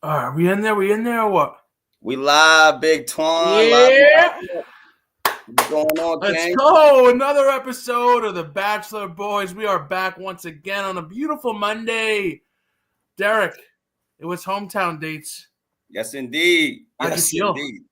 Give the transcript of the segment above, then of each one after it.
All right, we in there? We in there or what? We live, Big Twan. Live. Yeah. What's going on, Let's King? go. Another episode of the Bachelor Boys. We are back once again on a beautiful Monday. Derek, it was hometown dates. Yes, indeed. How'd you Yes, feel? indeed.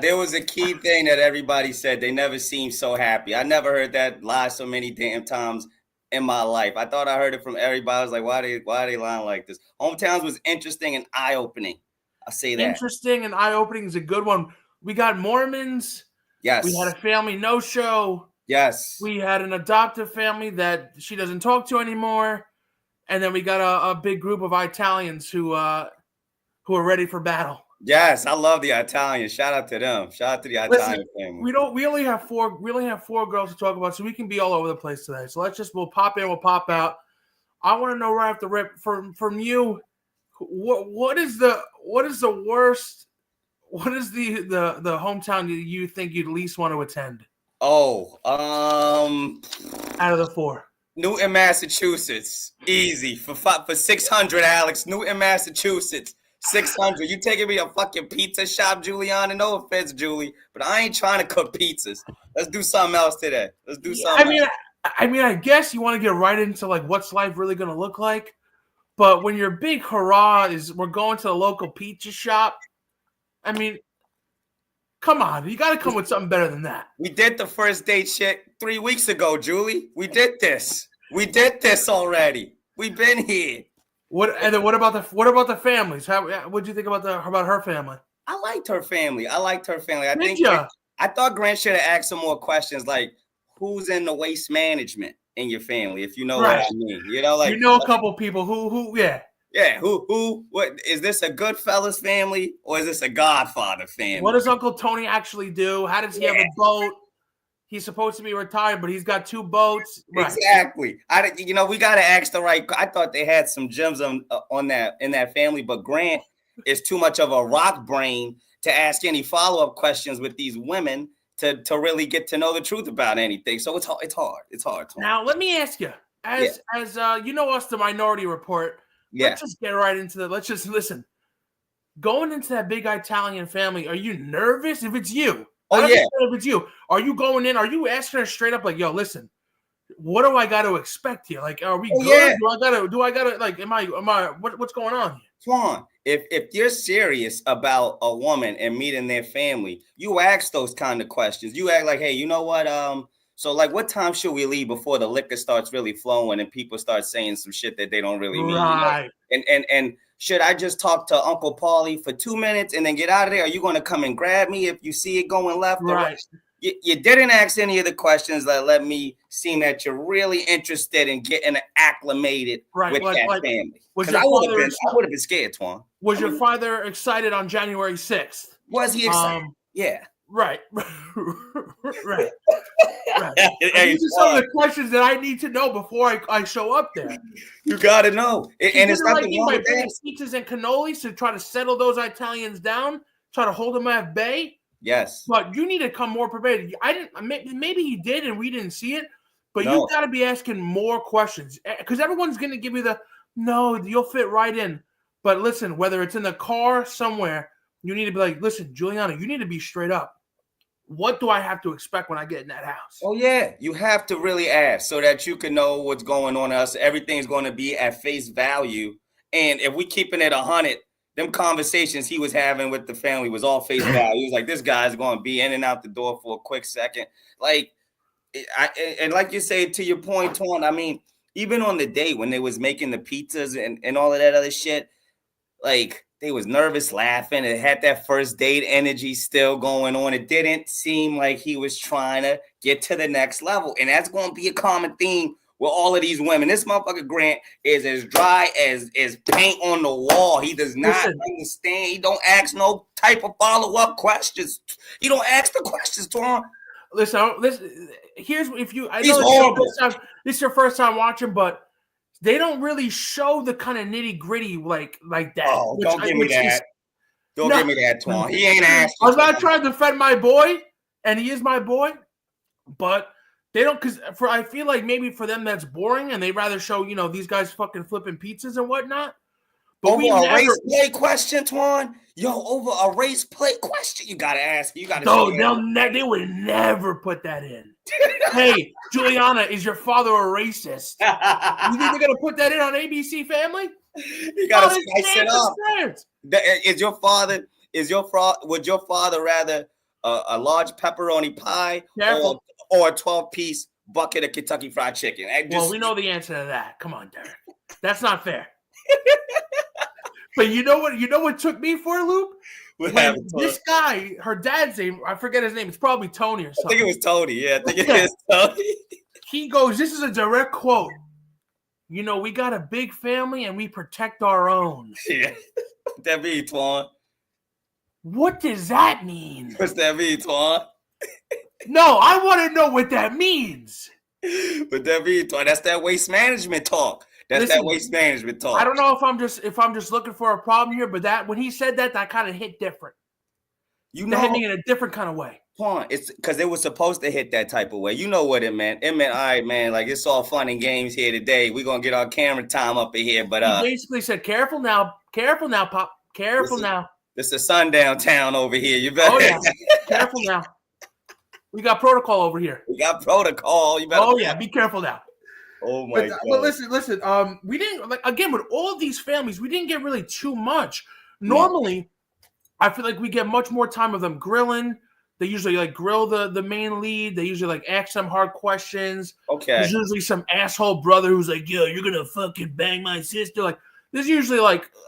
There was a key thing that everybody said. They never seemed so happy. I never heard that lie so many damn times in my life. I thought I heard it from everybody. I was like, why are they lying like this? Hometowns was interesting and eye-opening. I'll say that. Interesting and eye-opening is a good one. We got Mormons. We had Yes. a family no-show. Yes. We had an adoptive family that she doesn't talk to anymore. And then we got a big group of Italians who are ready for battle. Yes, I love the Italians. Shout out to them. Shout out to the Italian family. We only have four girls to talk about, so we can be all over the place today. So we'll pop in, we'll pop out. I want to know right off the rip from you, what is the worst, what is the hometown you think you'd least want to attend? Oh, Out of the four. Newton, Massachusetts. Easy. For 600, Alex. Newton, Massachusetts. 600. You taking me a fucking pizza shop, Juliana? No offense, Julie, but I ain't trying to cook pizzas. Let's do something else today. Let's do something else. I guess you want to get right into like what's life really going to look like. But when your big hurrah is we're going to the local pizza shop, I mean, come on, you got to come with something better than that. We did the first date shit 3 weeks ago, Julie. We did this. We did this already. We've been here. What about the families? What do you think about her family? I liked her family. I thought Grant should have asked some more questions, like who's in the waste management in your family, if you know what I mean. You know, like a couple people who yeah, who what is this, a Goodfellas family or is this a Godfather family? What does Uncle Tony actually do? How does he have a boat? He's supposed to be retired, but he's got 2 boats. Right. Exactly. We got to ask the right. I thought they had some gems on that in that family, but Grant is too much of a rock brain to ask any follow-up questions with these women to really get to know the truth about anything. So it's hard. Now let me ask you, as you know us, the Minority Report. Yeah. Let's just get right into let's just listen. Going into that big Italian family, are you nervous? If it's you. Oh, yeah. If it's you, are you going in? Are you asking her straight up like, yo, listen, what do I got to expect here? Like, are we good? Yeah. Do I gotta like, am I what's going on here? Twan, if you're serious about a woman and meeting their family, you ask those kind of questions. You act like, hey, you know what? So like, what time should we leave before the liquor starts really flowing and people start saying some shit that they don't really mean? Right. And should I just talk to Uncle Paulie for 2 minutes and then get out of there? Are you going to come and grab me if you see it going left or right? You didn't ask any of the questions that let me seem that you're really interested in getting acclimated with that family. Because I would have been scared, Twan. Was your father excited on January 6th? Was he excited? Yeah. Right. Right. These are some of the questions that I need to know before I show up there. You got to know. And it's not the one pizzas and cannolis to try to settle those Italians down, try to hold them at bay. Yes. But you need to come more prepared. Maybe he did and we didn't see it, but you got to be asking more questions because everyone's going to give you no, you'll fit right in. But listen, whether it's in the car somewhere, you need to be like, listen, Juliana, you need to be straight up. What do I have to expect when I get in that house? Oh, yeah. You have to really ask so that you can know what's going on. Everything's going to be at face value. And if we keeping it 100, them conversations he was having with the family was all face value. He was like, this guy's going to be in and out the door for a quick second. Like, and like you say, to your point, Twan, I mean, even on the date when they was making the pizzas and all of that other shit, like, they was nervous, laughing. It had that first date energy still going on. It didn't seem like he was trying to get to the next level. And that's going to be a common theme with all of these women. This motherfucker Grant is as dry as paint on the wall. He does not understand. He don't ask no type of follow-up questions. He don't ask the questions, Twan. Listen, here's if you. I know this is your first time watching, but they don't really show the kind of nitty gritty like that. Oh, don't give me that. Don't give me that, Twan. He ain't asked. I'm not trying to defend my boy, and he is my boy, but They don't, because I feel like maybe for them that's boring, and they rather show these guys fucking flipping pizzas and whatnot. But over a race play question, Twan. Yo, over a race play question, you gotta ask. You gotta. No, they would never put that in. Hey, Juliana, is your father a racist? You think they're gonna put that in on ABC Family? You gotta spice it up. Would your father rather a large pepperoni pie or a 12-piece bucket of Kentucky Fried Chicken? Well, we know the answer to that. Come on, Derek. That's not fair. But you know what took me for a loop? This guy, her dad's name, I forget his name. It's probably Tony or something. I think it was Tony. Yeah, I think it is Tony. He goes, this is a direct quote. We got a big family and we protect our own. Yeah. What that mean, Twan? What does that mean? What's that mean, Twan? No, I want to know what that means. What that mean, Twan? That's that waste management talk. That waste management talk. I don't know if I'm just looking for a problem here, but when he said that kind of hit different. That hit me in a different kind of way. Twan, it's because it was supposed to hit that type of way. You know what it meant. It meant, all right, man, like it's all fun and games here today. We're gonna get our camera time up in here. But he basically said, careful now, Pop. Careful now. This is sundown town over here. You better careful now. We got protocol over here. We got protocol. You better be careful now. Oh my God. But listen, we didn't again with all these families, we didn't get really too much. Normally, I feel like we get much more time with them grilling. They usually grill the main lead. They usually ask them hard questions. Okay. There's usually some asshole brother who's like, yo, you're gonna fucking bang my sister. There's usually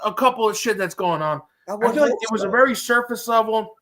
a couple of shit that's going on. I feel like it was a very surface level.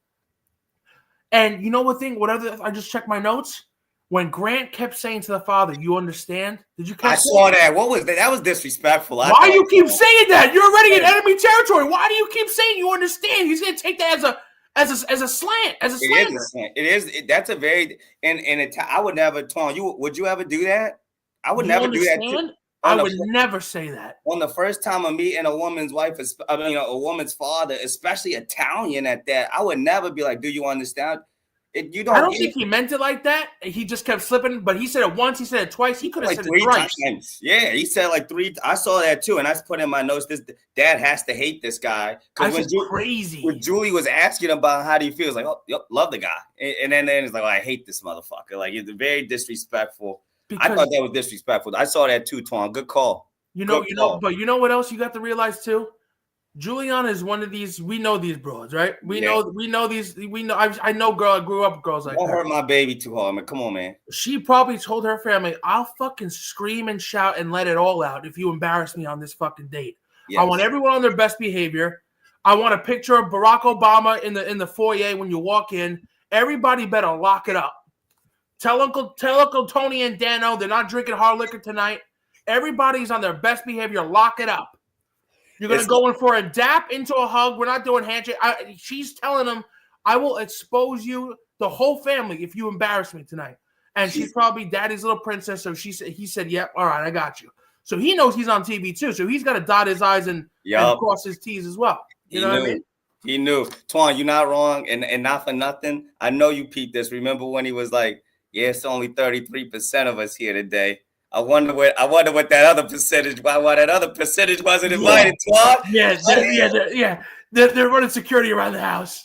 And you know what thing? I just checked my notes. When Grant kept saying to the father, "You understand?" Did you catch I saw that. What was that? That was disrespectful. Why do you keep saying that? You're already in enemy territory. Why do you keep saying you understand? He's gonna take that as a slant, as a slander. It is. That's a very I would never, Twan. Would you ever do that? I would never do that. I would never say that. On the first time of meeting a woman's wife, a woman's father, especially Italian at that, I would never be like, "Do you understand?" I don't think he meant it like that. He just kept slipping, but he said it once, he said it twice. He could have said it thrice. Times. Yeah, he said 3. I saw that too, and I put in my notes, this dad has to hate this guy. That's crazy. When Julie was asking about how do you feel, it's like, oh, yep, love the guy. And then it's like, I hate this motherfucker. It's very disrespectful. I thought that was disrespectful. I saw that too, Twan. Good call. But you know what else you got to realize too? Juliana is one of these. We know these bros, right? We know these. We know. I know. I grew up with girls like that. Don't hurt my baby too hard, man. Come on, man. She probably told her family, "I'll fucking scream and shout and let it all out if you embarrass me on this fucking date." Yes. I want everyone on their best behavior. I want a picture of Barack Obama in the foyer when you walk in. Everybody better lock it up. Tell Uncle Tony and Dano they're not drinking hard liquor tonight. Everybody's on their best behavior. Lock it up. You're going to go in for a dap into a hug. We're not doing handshake. She's telling him, I will expose you, the whole family, if you embarrass me tonight. And she's probably daddy's little princess. So he said, yep, all right, I got you. So he knows he's on TV too. So he's got to dot his I's and cross his T's as well. You know what I mean? He knew. Twan, you're not wrong. And not for nothing. I know you peeped this. Remember when he was like, yeah, it's only 33% of us here today. I wonder what that other percentage. Why that other percentage wasn't invited, Twan? Yeah. They're running security around the house.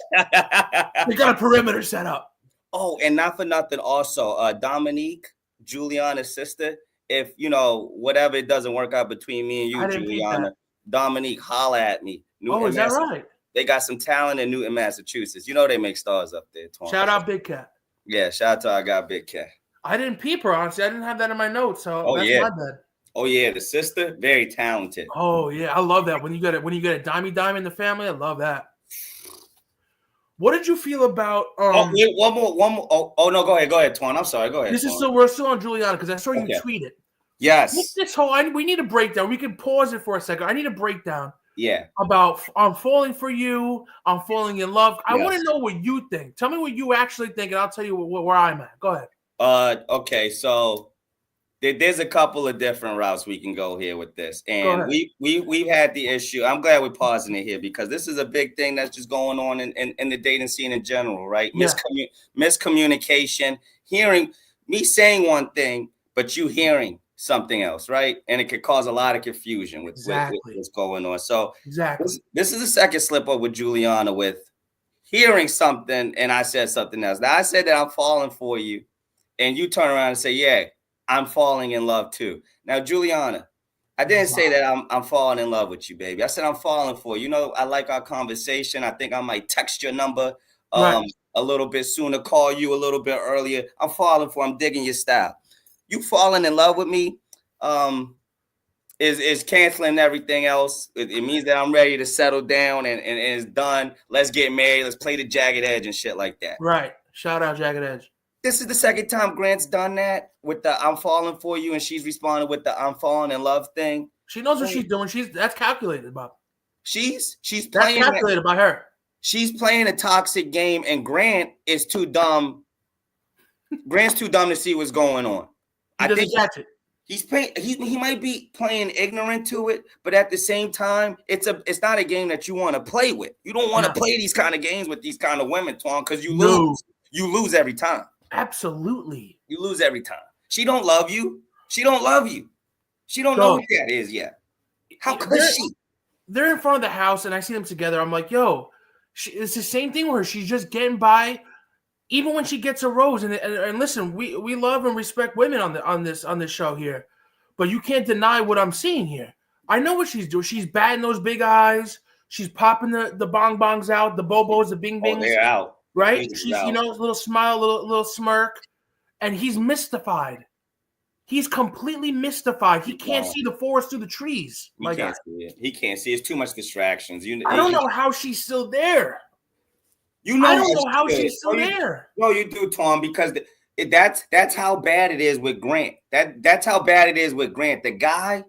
They got a perimeter set up. Oh, and not for nothing. Also, Dominique, Juliana's sister. If whatever it doesn't work out between me and you, Juliana, Dominique, holla at me. Is that right? They got some talent in Newton, Massachusetts. They make stars up there. Twan. Shout out Big Cat. Yeah, shout out to our guy Big Cat. I didn't peep her, honestly. I didn't have that in my notes, so that's my bad. Oh yeah, the sister, very talented. Oh yeah, I love that. When you get a dimey in the family, I love that. What did you feel about? One more. Oh no, go ahead, Twan. I'm sorry, go ahead. We're still on Juliana because I saw you tweet it. Yes. We need a breakdown. We can pause it for a second. I need a breakdown. Yeah. About I'm falling for you. I'm falling in love. I want to know what you think. Tell me what you actually think, and I'll tell you where I'm at. Go ahead. Okay, so there's a couple of different routes we can go here with this, and we've had the issue. I'm glad we're pausing it here because this is a big thing that's just going on in the dating scene in general, right? Yeah. Miscommunication, hearing me saying one thing, but you hearing something else, right? And it could cause a lot of confusion with what's going on. So this is the second slip up with Juliana with hearing something and I said something else. Now I said that I'm falling for you, and you turn around and say, yeah, I'm falling in love too. Now, Juliana, I didn't say that I'm falling in love with you, baby. I said I'm falling for you. You know, I like our conversation. I think I might text your number a little bit sooner, call you a little bit earlier. I'm digging your style. You falling in love with me is canceling everything else. It means that I'm ready to settle down and it's done. Let's get married. Let's play the Jagged Edge and shit like that. Right. Shout out Jagged Edge. This is the second time Grant's done that with the I'm falling for you, and she's responded with the I'm falling in love thing. She knows what she's doing. That's calculated, Bob. She's playing. That's calculated by her. She's playing a toxic game, and Grant is too dumb. Grant's too dumb to see what's going on. He doesn't catch it. He's playing. He might be playing ignorant to it, but at the same time, it's not a game that you want to play with. You don't want to play these kind of games with these kind of women, Twan, because you lose. You lose every time. Absolutely. You lose every time. She don't love you. She don't love you. She don't know who that is yet. How could she? They're in front of the house, and I see them together. I'm like, yo, it's the same thing where she's just getting by, even when she gets a rose. And listen, we love and respect women on this show here, but you can't deny what I'm seeing here. I know what she's doing. She's batting those big eyes. She's popping the bongs out, the bobos, the bing bings. Oh, they're out. Right? She's, a little smile, little smirk, and he's mystified. He's completely mystified. He can't see the forest through the trees. He can't see it. He can't see. It's too much distractions. I don't know how she's still there. I don't know how she's still there. No, you do, Tom, because that's how bad it is with Grant. That's how bad it is with Grant. The guy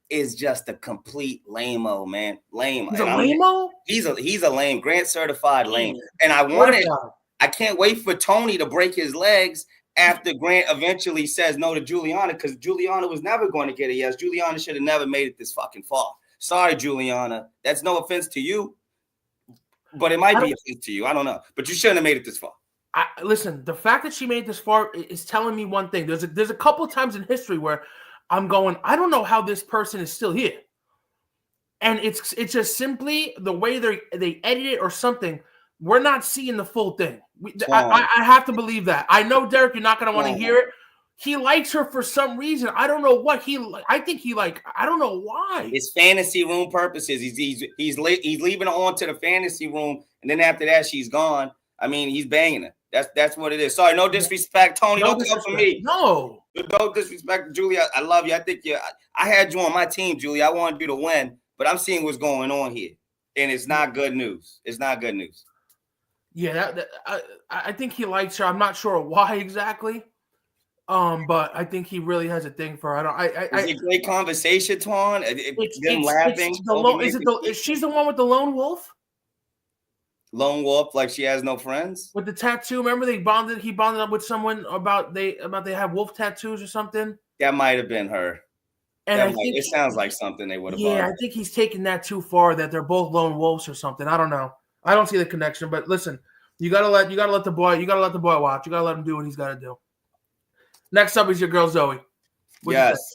is just a complete lame-o, man. Lame. He's a lame-o? He's a lame, Grant certified lame. And I can't wait for Tony to break his legs after Grant eventually says no to Juliana, because Juliana was never going to get a yes. Juliana should have never made it this fucking far. Sorry, Juliana. That's no offense to you, but it might be offense to you. I don't know. But you shouldn't have made it this far. Listen, the fact that she made it this far is telling me one thing. There's a couple of times in history where I'm going, I don't know how this person is still here. And it's just simply the way they edit it or something. We're not seeing the full thing. I have to believe that. I know, Derek, you're not going to want to hear it. He likes her for some reason. I don't know what I think I don't know why. It's fantasy room purposes. He's leaving her on to the fantasy room, and then after that, she's gone. I mean, he's banging her. That's what it is. Sorry, no disrespect, Tony. Don't come for me. No disrespect, Julia. I love you. I think I had you on my team, Julia. I wanted you to win, but I'm seeing what's going on here, and it's not good news. It's not good news. Yeah, I think he likes her. I'm not sure why exactly, but I think he really has a thing for her. It's a great conversation, Twan. Them laughing. She's the one with the lone wolf? Lone wolf, like she has no friends? With the tattoo, remember he bonded up with someone about they have wolf tattoos or something? That might have been her. And it sounds like something they would have bonded. I think he's taken that too far, that they're both lone wolves or something. I don't know. I don't see the connection, but listen, you gotta let the boy watch. You gotta let him do what he's gotta do. Next up is your girl Zoe. Yes.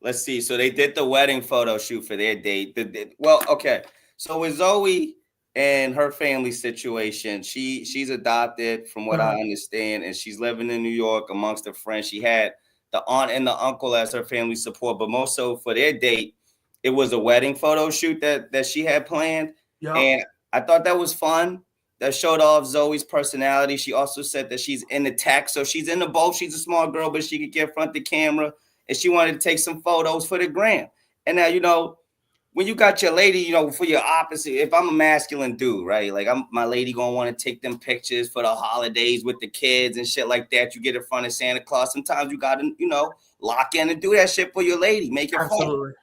Let's see. So they did the wedding photo shoot for their date. Okay. So with Zoe and her family situation, she's adopted, from what I understand, and she's living in New York amongst her friends. She had the aunt and the uncle as her family support, but most so for their date, it was a wedding photo shoot that she had planned. Yep. And I thought that was fun. That showed off Zoe's personality. She also said that she's into tech, so she's into both. She's a smart girl, but she could get in front of the camera, and she wanted to take some photos for the gram. And now, when you got your lady, for your opposite, if I'm a masculine dude, right? Like my lady gonna want to take them pictures for the holidays with the kids and shit like that. You get in front of Santa Claus. Sometimes you gotta, lock in and do that shit for your lady. Make it fun.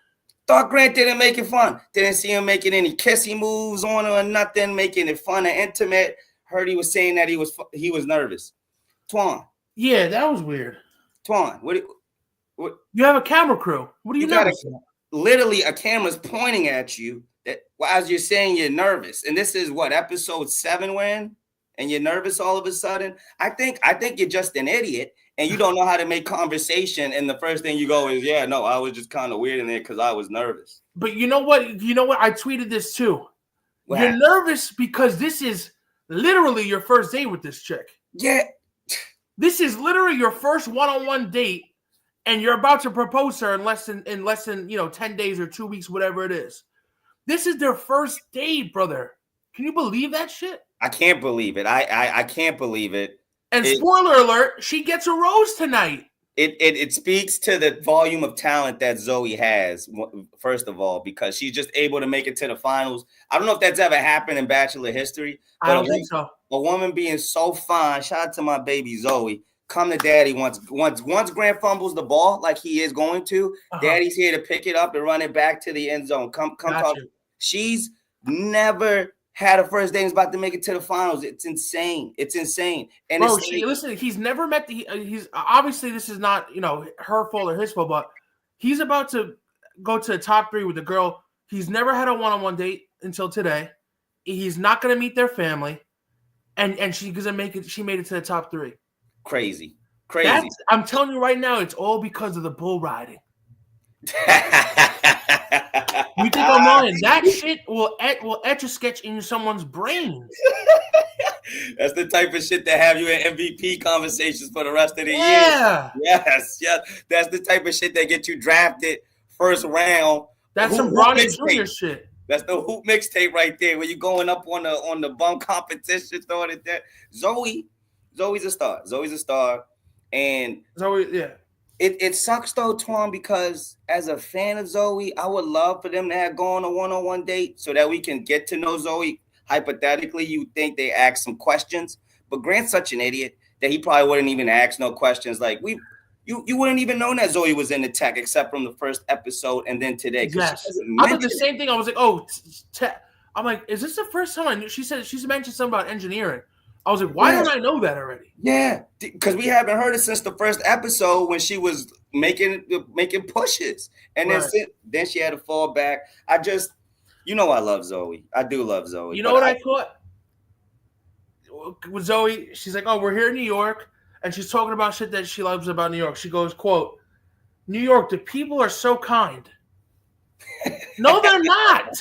Thought Grant didn't make it fun. Didn't see him making any kissy moves on her or nothing, making it fun and intimate. Heard he was saying that he was nervous. Twan. Yeah, that was weird. Twan, what you have a camera crew. What are you nervous about? Literally, a camera's pointing at you as you're saying you're nervous. And this is what, episode 7 we're in and you're nervous all of a sudden, I think you're just an idiot and you don't know how to make conversation. And the first thing you go is, yeah, no, I was just kind of weird in there because I was nervous. But you know what? You know what? I tweeted this too. What You're happened? nervous because this is literally your first date with this chick. Yeah. This is literally your first one-on-one date, and you're about to propose to her in less than 10 days or 2 weeks, whatever it is. This is their first date, brother. Can you believe that shit? I can't believe it. I can't believe it. And spoiler alert, she gets a rose tonight. It speaks to the volume of talent that Zoe has, first of all, because she's just able to make it to the finals. I don't know if that's ever happened in Bachelor history. But I don't think so. A woman being so fine, shout out to my baby Zoe, come to daddy once Grant fumbles the ball like he is going to, daddy's here to pick it up and run it back to the end zone. Come talk. She's never had a first date and is about to make it to the finals. It's insane. It's insane. And bro, listen, he's never met he's obviously this is not, her fault or his fault, but he's about to go to the top 3 with the girl. He's never had a one-on-one date until today. He's not going to meet their family. And she's going to make it. She made it to the top 3. Crazy. I'm telling you right now, it's all because of the bull riding. You think I'm lying? That shit will etch a sketch in someone's brains. That's the type of shit that have you in MVP conversations for the rest of the year. Yes. That's the type of shit that get you drafted first round. That's some Bronny Jr. shit. That's the hoop mixtape right there, where you're going up on the bum competition, throwing it there. Zoe's a star. And Zoe, yeah. It sucks though, Twan, because as a fan of Zoe, I would love for them to have gone a one-on-one date so that we can get to know Zoe. Hypothetically, you think they ask some questions, but Grant's such an idiot that he probably wouldn't even ask no questions. Like you wouldn't even know that Zoe was in the tech except from the first episode and then today. Yes, I did the same thing. I was like, oh, I'm like, is this the first time I knew? She said she's mentioned something about engineering. I was like, why don't I know that already? Yeah, because we haven't heard it since the first episode when she was making pushes, and then she had to fall back. I love Zoe. I do love Zoe. You know what I thought with Zoe? She's like, oh, we're here in New York, and she's talking about shit that she loves about New York. She goes, quote, New York, the people are so kind. No, they're not.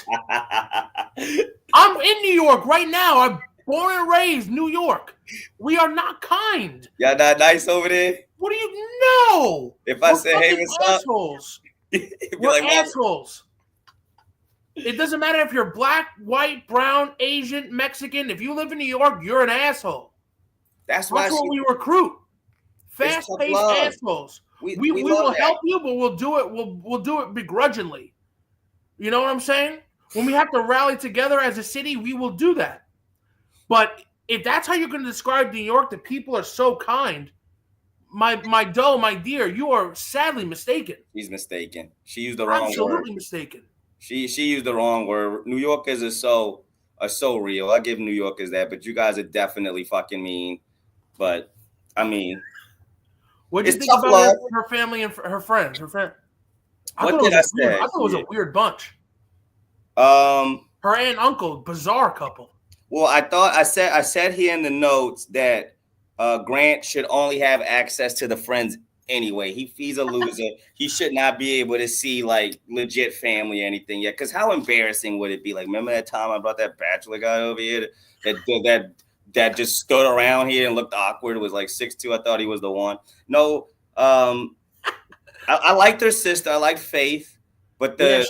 I'm in New York right now. I'm born and raised New York. We are not kind. Y'all not nice over there? What do you know? If I say, hey, what's assholes. up? We're like, assholes. It doesn't matter if you're black, white, brown, Asian, Mexican. If you live in New York, you're an asshole. That's what we recruit. Fast-paced assholes. We will help you, but we'll do it. We'll do it begrudgingly. You know what I'm saying? When we have to rally together as a city, we will do that. But if that's how you're going to describe New York, the people are so kind. My dear, you are sadly mistaken. She's mistaken. She used the wrong word. Absolutely mistaken. She used the wrong word. New Yorkers are so real. I give New Yorkers that, but you guys are definitely fucking mean. But I mean, what do you think about her family and her friends? I thought it was a weird bunch. Her aunt and uncle, bizarre couple. Well, I said here in the notes that Grant should only have access to the friends anyway. He's a loser. He should not be able to see like legit family or anything yet. Because how embarrassing would it be? Like, remember that time I brought that Bachelor guy over here that just stood around here and looked awkward? It was like 6'2". I thought he was the one. No, I liked her sister. I liked Faith, but I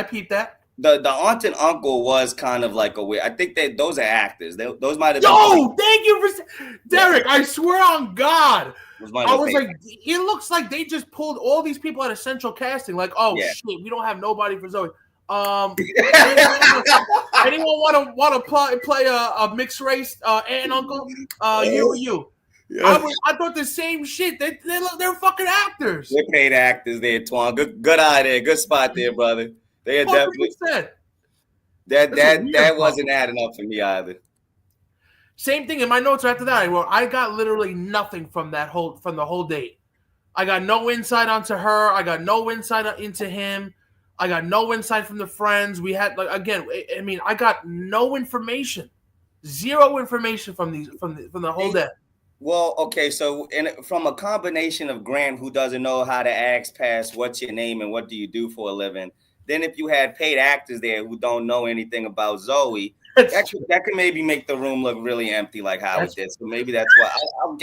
peeped that. The aunt and uncle was kind of like a weird. I think that those are actors. Those might have been. Yo, thank you for Derek. I swear on God, I was like, it looks like they just pulled all these people out of central casting. Like, shit, we don't have nobody for Zoe. Anyone want to play a mixed race aunt and uncle? You. Yeah. I thought the same shit. They're fucking actors. They're paid actors there, Twan. Good eye there. Good spot there, brother. They are definitely that wasn't adding up for me either. Same thing in my notes after that. I got literally nothing from the whole date. I got no insight onto her. I got no insight into him. I got no insight from the friends. We had I got no information. Zero information from the whole day. Well, okay, so from a combination of Grant, who doesn't know how to ask past what's your name and what do you do for a living, then if you had paid actors there who don't know anything about Zoe, that could maybe make the room look really empty, like how it did. So maybe that's why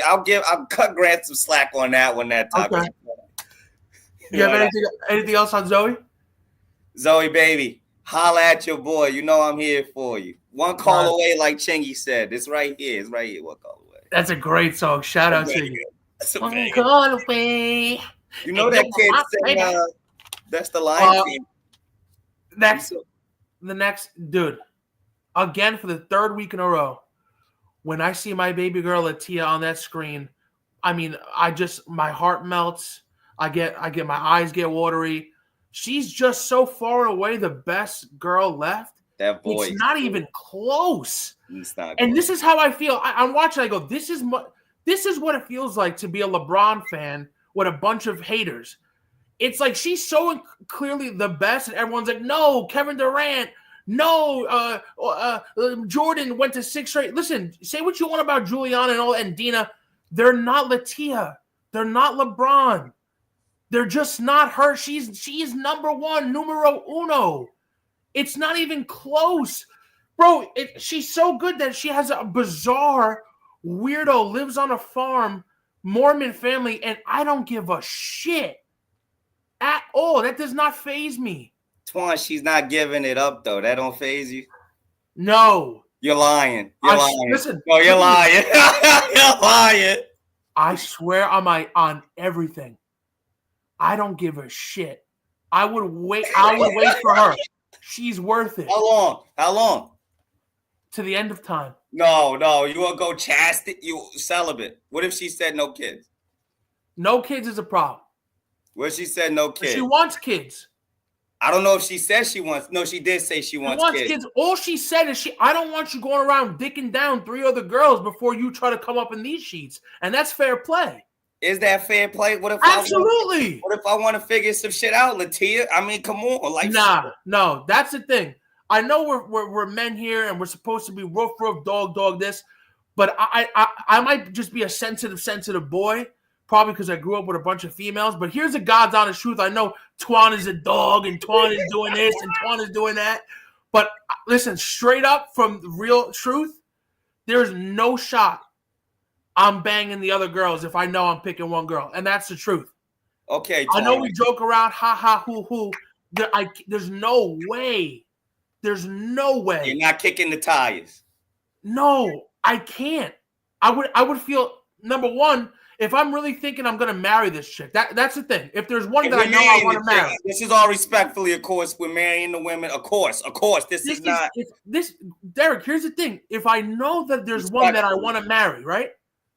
I'll cut Grant some slack on that when that time. Okay. You have anything else on Zoe? Zoe, baby, holla at your boy. You know I'm here for you. One call away, like Chingy said. It's right here. It's right here. One call away. That's a great song. Shout out to you. One call away. You know that kid said that's the Lion King. The next dude. Again for the third week in a row. When I see my baby girl Latia on that screen, I mean, my heart melts. I get my eyes get watery. She's just so far away the best girl left. That voice. It's not even close. It's not and this is how I feel. I'm watching. I go, this is what it feels like to be a LeBron fan with a bunch of haters. It's like she's so clearly the best, and everyone's like, no, Kevin Durant, no, Jordan went to 6 straight. Listen, say what you want about Juliana and Dina. They're not Latia. They're not LeBron. They're just not her. She's number one, numero uno. It's not even close. Bro, she's so good that she has a bizarre weirdo, lives on a farm, Mormon family, and I don't give a shit at all. That does not faze me. Twan, she's not giving it up, though. That don't faze you? No. You're lying. You're lying. Listen. No, you're lying. You're lying. I swear on everything. I don't give a shit. I would wait for her. She's worth it. How long? To the end of time. No. You want to go chastity? You celibate. What if she said no kids? No kids is a problem. What if she said no kids? She wants kids. I don't know if she says she wants. No, she did say she wants kids. All she said is I don't want you going around dicking down 3 other girls before you try to come up in these sheets. And that's fair play. Is that fair play? What if Absolutely. What if I want to figure some shit out, Latia? I mean, come on. No, that's the thing. I know we're men here and we're supposed to be roof, dog this, but I might just be a sensitive boy, probably because I grew up with a bunch of females. But here's the God's honest truth. I know Twan is a dog and Twan is doing this and Twan is doing that. But listen, straight up from the real truth, there's no shot I'm banging the other girls if I know I'm picking one girl. And that's the truth. Okay. I know we joke around, ha ha, hoo. There's no way. There's no way. You're not kicking the tires. No, I can't. I would feel, number one, if I'm really thinking I'm going to marry this chick. That's the thing. If there's one that I know I want to marry. This is all respectfully, of course. We're marrying the women. Of course. This is not. Derek, here's the thing. If I know that there's one that I want to marry, right?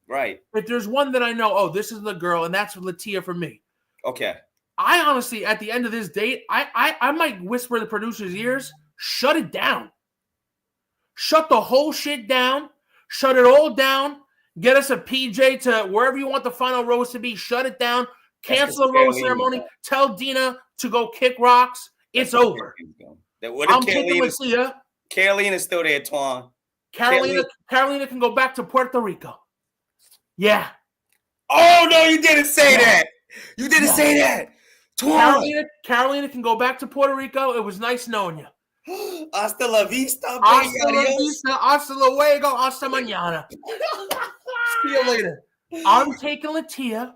Right. If there's one that I know, this is the girl, and that's Latia for me. Okay. I honestly, at the end of this date, I might whisper in the producer's ears, shut it down. Shut the whole shit down. Shut it all down. Get us a PJ to wherever you want the final rose to be. Shut it down. Cancel the rose ceremony. Tell Dina to go kick rocks. It's over. I'm picking Latia. Carolina's still there, Twan. Carolina can go back to Puerto Rico. Yeah. Oh, no, you didn't say that. You didn't say that. Carolina can go back to Puerto Rico. It was nice knowing you. Hasta la vista. Hasta la vista. Hasta luego. Hasta mañana. See you later. I'm taking Latia.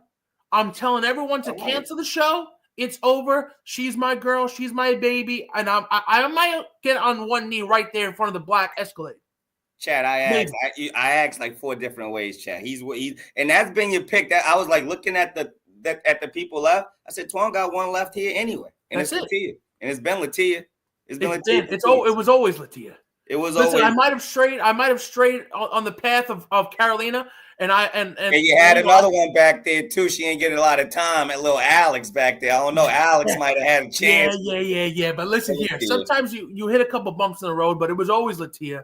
I'm telling everyone to cancel the show. It's over. She's my girl. She's my baby. And I might get on one knee right there in front of the black Escalade. Chad, I asked like 4 different ways, Chad. He's and that's been your pick. That I was like looking at the people left. I said, Twan got one left here anyway. And that's it's Latia. And it's been Latia. It was always Latia. It was Listen, always. I might have strayed on the path of Carolina, and you had another one back there too. She ain't getting a lot of time. And little Alex back there. I don't know. Alex might have had a chance. Yeah. But listen here. Sometimes you hit a couple bumps in the road, but it was always Latia.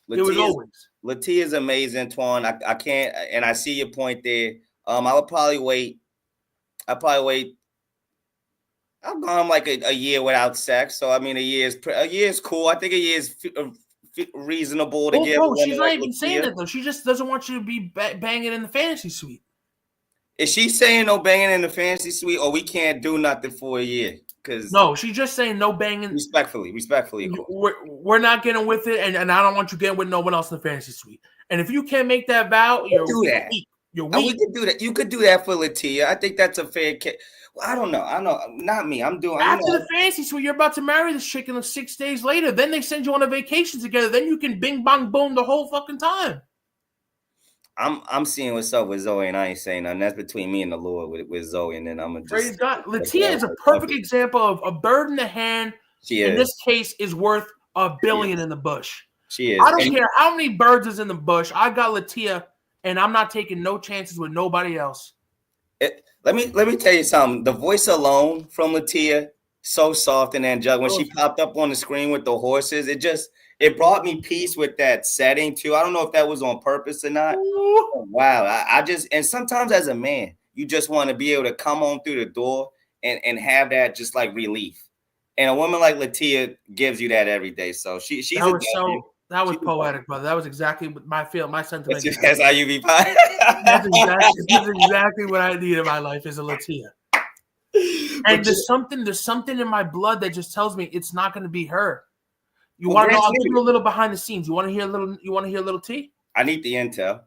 It was always. Latia's amazing, Twan. I can't, and I see your point there. I would probably wait. I'll go on like a year without sex. So I mean, a year is cool. I think a year is reasonable to Oh, give a bro, woman she's not like even saying Latia? that though. She just doesn't want you to be banging in the fantasy suite. Is she saying no banging in the fantasy suite, or we can't do nothing for a year? Because no, she's just saying no banging. Respectfully, of course. We're not getting with it, and I don't want you getting with no one else in the fantasy suite. And if you can't make that vow, you're weak. You're weak. We could do that. You could do that for Latia. I think that's a fair case. Well, I don't know. Not me. I'm doing after the fantasy suite. You're about to marry this chick, and 6 days later, then they send you on a vacation together. Then you can bing bong boom the whole fucking time. I'm seeing what's up with Zoe, and I ain't saying nothing. That's between me and the Lord with Zoe, and then I'm gonna Praise just. God. Latia is a perfect example of a bird in the hand. She is. In this case, is worth $1 billion in the bush. She is. I don't care how many birds is in the bush. I got Latia, and I'm not taking no chances with nobody else. Let me tell you something. The voice alone from Latia, so soft and angelic. When she popped up on the screen with the horses, it brought me peace with that setting too. I don't know if that was on purpose or not. Oh, wow. I just, and sometimes as a man, you just want to be able to come on through the door and have that just like relief. And a woman like Latia gives you that every day. So she's that was poetic, brother. That was exactly my sentiment. That's how you be fine. That's exactly what I need in my life is a Latia. And there's something in my blood that just tells me it's not going to be her. You want to know? I'll give you a little behind the scenes. You want to hear a little tea? I need the intel.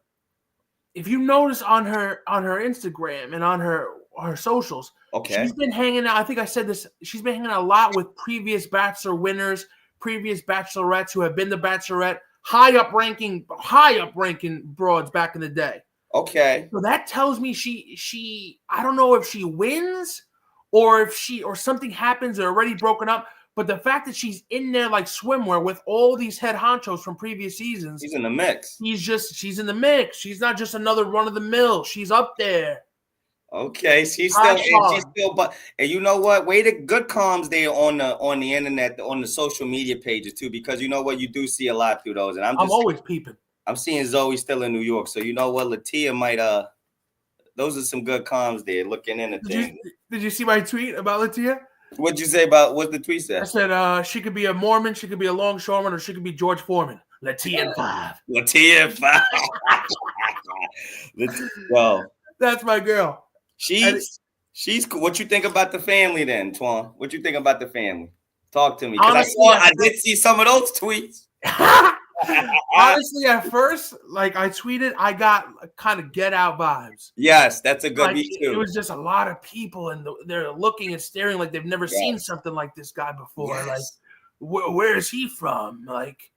If you notice on her Instagram and on her socials, she's been hanging out. I think I said this. She's been hanging out a lot with previous Bachelor winners, previous Bachelorettes who have been the Bachelorette, high up ranking broads back in the day. Okay. So that tells me she I don't know if she wins or if something happens. They're already broken up. But the fact that she's in there like swimwear with all these head honchos from previous seasons. She's in the mix. She's in the mix. She's not just another run of the mill. She's up there. Okay, she's still, but and you know what? Way to good comms there on the internet, on the social media pages too, because you know what, you do see a lot through those, and I'm always peeping. I'm seeing Zoe still in New York, so you know what, Latia might those are some good comms there, looking into things. Did you see my tweet about Latia? What'd you say about what the tweet said? I said she could be a Mormon, she could be a longshoreman, or she could be George Foreman. Latia and 5. Latia and 5. Well, that's my girl. She's what you think about the family then, Twan? What you think about the family? Talk to me. Because I did see some of those tweets. Honestly, at first, like I tweeted, I got kind of Get Out vibes. Yes, that's a good beat too. It was just a lot of people, and they're looking and staring like they've never seen something like this guy before. Yes. Like, where is he from? Like,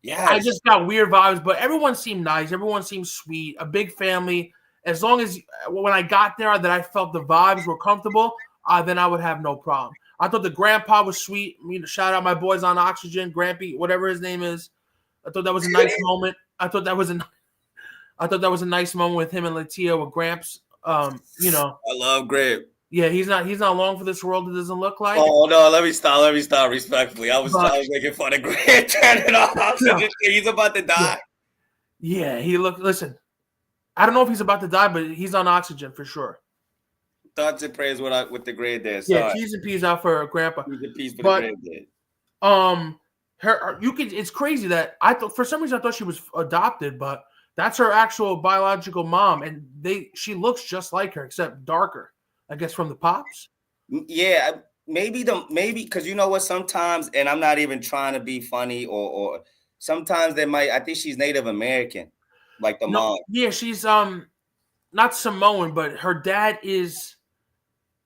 I just got weird vibes, but everyone seemed nice. Everyone seemed sweet. A big family. As long as when I got there that I felt the vibes were comfortable, then I would have no problem. I thought the grandpa was sweet. Shout out my boys on Oxygen, Grampy, whatever his name is. I thought that was a nice moment. I thought that was a nice moment with him and Latia with Gramps. I love Gramp. Yeah, he's not long for this world. It doesn't look like. Oh no, let me stop respectfully. I was making fun of Gramp. Turn it off. He's about to die. Yeah, listen. I don't know if he's about to die, but he's on oxygen for sure. Thoughts and prayers with the great dad. Yeah, T's and P's out for Grandpa. T's and P's for the great dad. It's crazy that I thought for some reason I thought she was adopted, but that's her actual biological mom, and she looks just like her except darker. I guess from the pops. Yeah, maybe because you know what? Sometimes, and I'm not even trying to be funny, or sometimes I think she's Native American. Like the mom. Yeah, she's not Samoan, but her dad is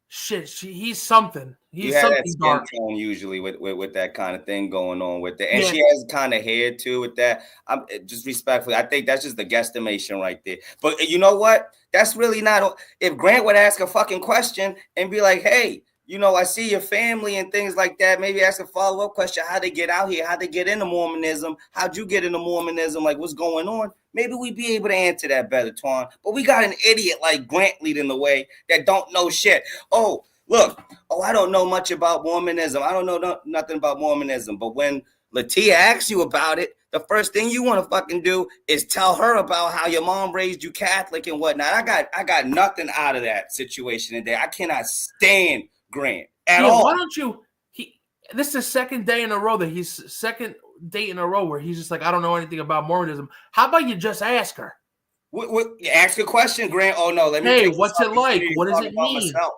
he's something. He's something that dark. Skin tone usually with that kind of thing going on with it. And she has kind of hair too with that. I'm just respectfully, I think that's just the guesstimation right there. But you know what? That's really not if Grant would ask a fucking question and be like, hey, I see your family and things like that. Maybe ask a follow-up question. How'd they get out here? How'd they get into Mormonism? How'd you get into Mormonism? Like, what's going on? Maybe we'd be able to answer that better, Twan. But we got an idiot like Grant leading the way that don't know shit. Oh, look. Oh, I don't know much about Mormonism. I don't know nothing about Mormonism. But when Latia asks you about it, the first thing you want to fucking do is tell her about how your mom raised you Catholic and whatnot. I got nothing out of that situation today. I cannot stand Grant at all. Why don't you? This is the second day in a row that he's second date in a row where he's just like, I don't know anything about Mormonism. How about you just ask her? Ask a question, Grant. Oh no, let me. Hey, what's it like? What does it mean? Myself.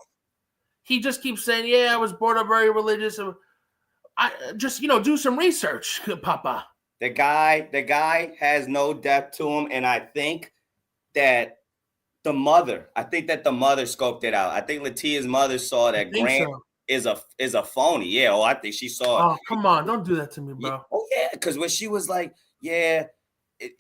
He just keeps saying, yeah, I was brought up very religious. I just, do some research, Papa. The guy has no depth to him, and I think that the mother scoped it out. I think Latia's mother saw that Grant is a phony. Yeah, I think she saw. Oh, come on, don't do that to me, bro. Yeah. Oh yeah, because when she was like, yeah.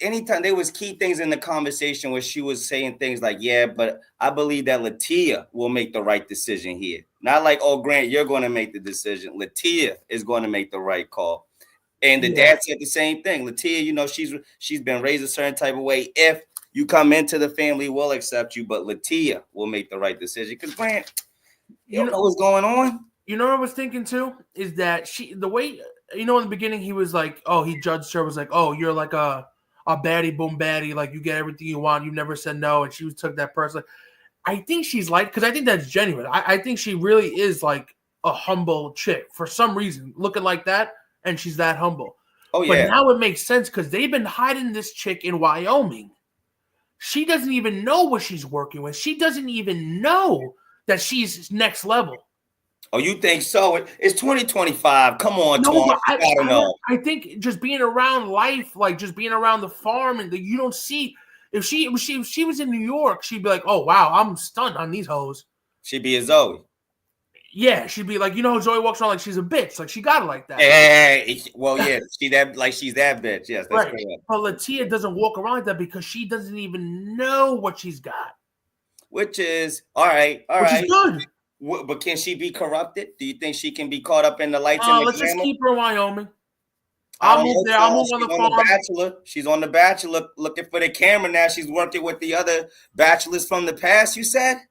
Anytime there was key things in the conversation where she was saying things like, yeah, but I believe that Latia will make the right decision here. Not like, oh, Grant, you're going to make the decision. Latia is going to make the right call. And the dad said the same thing. Latia, she's been raised a certain type of way. If you come into the family, we'll accept you, but Latia will make the right decision. Because Grant, you know what's going on. You know what I was thinking too? Is that in the beginning he was like, oh, he judged her, was like, oh, you're like a baddie, boom baddie, like you get everything you want, you never said no, and she took that personally. I think she's like, because I think that's genuine. I think she really is like a humble chick for some reason, looking like that, and she's that humble. Oh yeah. But now it makes sense because they've been hiding this chick in Wyoming. She doesn't even know what she's working with. She doesn't even know that she's next level. Oh, you think so? It's 2025. Come on, Twan. I think just being around life, like just being around the farm, and you don't see. If she was in New York, she'd be like, "Oh wow, I'm stunned on these hoes." She'd be a Zoe. Yeah, she'd be like, Zoe walks around like she's a bitch, like she got it like that. Well, yeah, she's that bitch. Yes, that's right. Correct. But Latia doesn't walk around like that because she doesn't even know what she's got. Which is all right. Which is good. But can she be corrupted? Do you think she can be caught up in the lights? Let's just keep her in Wyoming. I'll move there. I'll move on the farm. Bachelor. She's on The Bachelor, looking for the camera now. She's working with the other bachelors from the past. You said?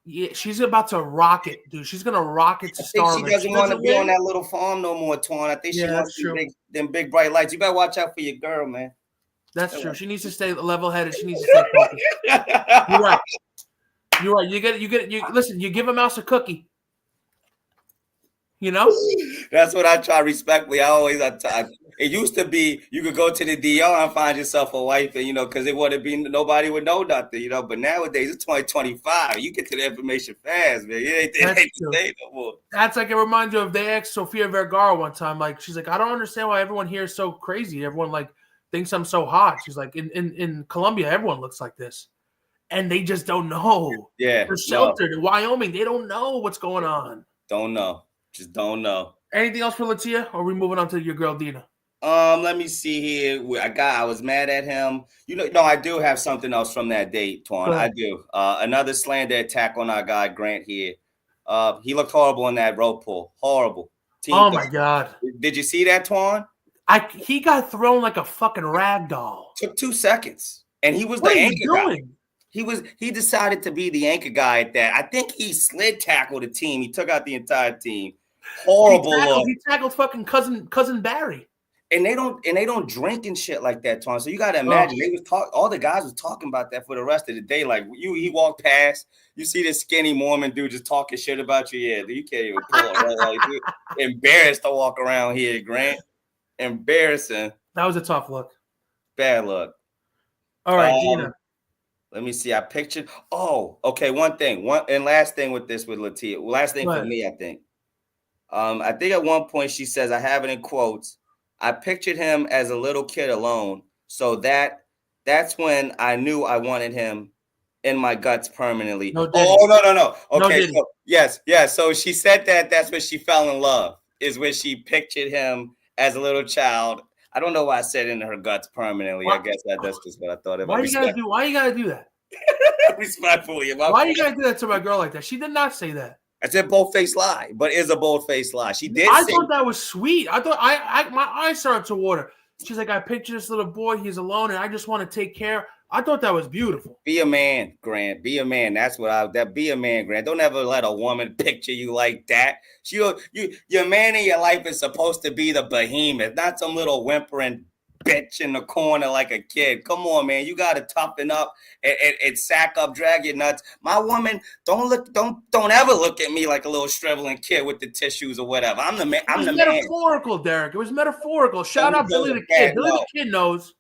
Yeah, she's about to rocket, dude. She's gonna rocket to stardom. She doesn't want to be on that little farm no more, Twan. I think she wants them big bright lights. You better watch out for your girl, man. That's true. She needs to stay level-headed. She needs to stay focused. You're right. You're right. You listen, you give a mouse a cookie. That's what I try respectfully. It used to be you could go to the DR and find yourself a wife, and because it wouldn't be nobody would know nothing, But nowadays it's 2025. You get to the information fast, man. It ain't stay no more. That's like it reminds you of they asked Sofia Vergara one time. Like she's like, I don't understand why everyone here is so crazy. Everyone like thinks I'm so hot. She's like, in Colombia, everyone looks like this. And they just don't know. Yeah. They're sheltered. In Wyoming, they don't know what's going on. Don't know. Just don't know. Anything else for Latia? Or are we moving on to your girl, Dina? Let me see here. I was mad at him. No, I do have something else from that date, Twan. I do. Another slander attack on our guy, Grant, here. He looked horrible in that rope pull. Horrible. My God. Did you see that, Twan? He got thrown like a fucking rag doll. Took 2 seconds. And he was the anchor guy. He decided to be the anchor guy at that. I think he slid tackled the team. He took out the entire team. Horrible. He tackled fucking cousin Barry. And they don't drink and shit like that, Twan. So you gotta imagine all the guys was talking about that for the rest of the day. Like he walked past, you see this skinny Mormon dude just talking shit about you. Yeah, dude, you can't even pull it. Right? Like, dude, embarrassed to walk around here, Grant. Embarrassing. That was a tough look. Bad luck. All right, Gina. Let me see. I pictured. Oh, okay. One last thing with Latia. Last thing for me, I think. I think at one point she says, I have it in quotes, I pictured him as a little kid alone. So that's when I knew I wanted him in my guts permanently. No. Okay. So, yes. So she said that's when she fell in love, is when she pictured him as a little child. I don't know why I said in her guts permanently. I guess that's just what I thought about. Why you gotta do that? Respectfully. Why you gotta do that to my girl like that? She did not say that. I said bold-faced lie, but it's a bold-faced lie. She did. I thought that was sweet. I thought my eyes started to water. She's like, I picture this little boy. He's alone, and I just want to take care. I thought that was beautiful. Be a man, Grant. Be a man. That's what be a man, Grant. Don't ever let a woman picture you like that. Your man in your life is supposed to be the behemoth, not some little whimpering bitch in the corner like a kid. Come on, man. You gotta toughen up and sack up, drag your nuts. My woman, don't ever look at me like a little shriveling kid with the tissues or whatever. I'm the man. I'm the man. It was metaphorical, Derek. It was metaphorical. Shout out Billy the Kid. Billy the Kid knows.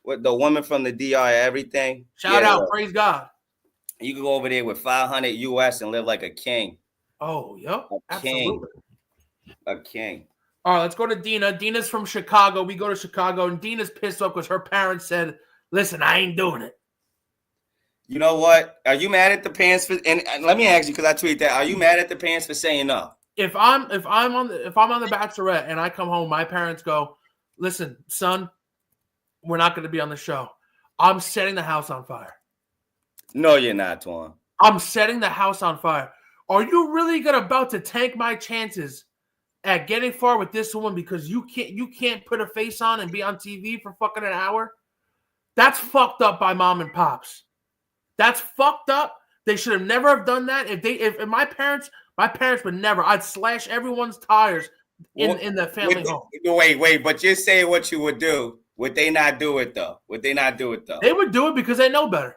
What, the woman from the DR, everything. Shout out, praise God. You can go over there with 500 US and live like a king. Oh, yep. Absolutely. A king. All right, let's go to Dina. Dina's from Chicago. We go to Chicago, and Dina's pissed off because her parents said, listen, I ain't doing it. You know what? Are you mad at the parents for? And let me ask you, because I tweet that. Are you mad at the parents for saying no? If I'm on the Bachelorette and I come home, my parents go, listen, son, we're not going to be on the show. I'm setting the house on fire. No, you're not, Twan. I'm setting the house on fire. Are you really about to tank my chances at getting far with this woman because you can't put a face on and be on TV for fucking an hour? That's fucked up by mom and pops. That's fucked up. They should have never have done that. If my parents would never. I'd slash everyone's tires in the family home. Wait, but you're saying what you would do. Would they not do it though? They would do it because they know better.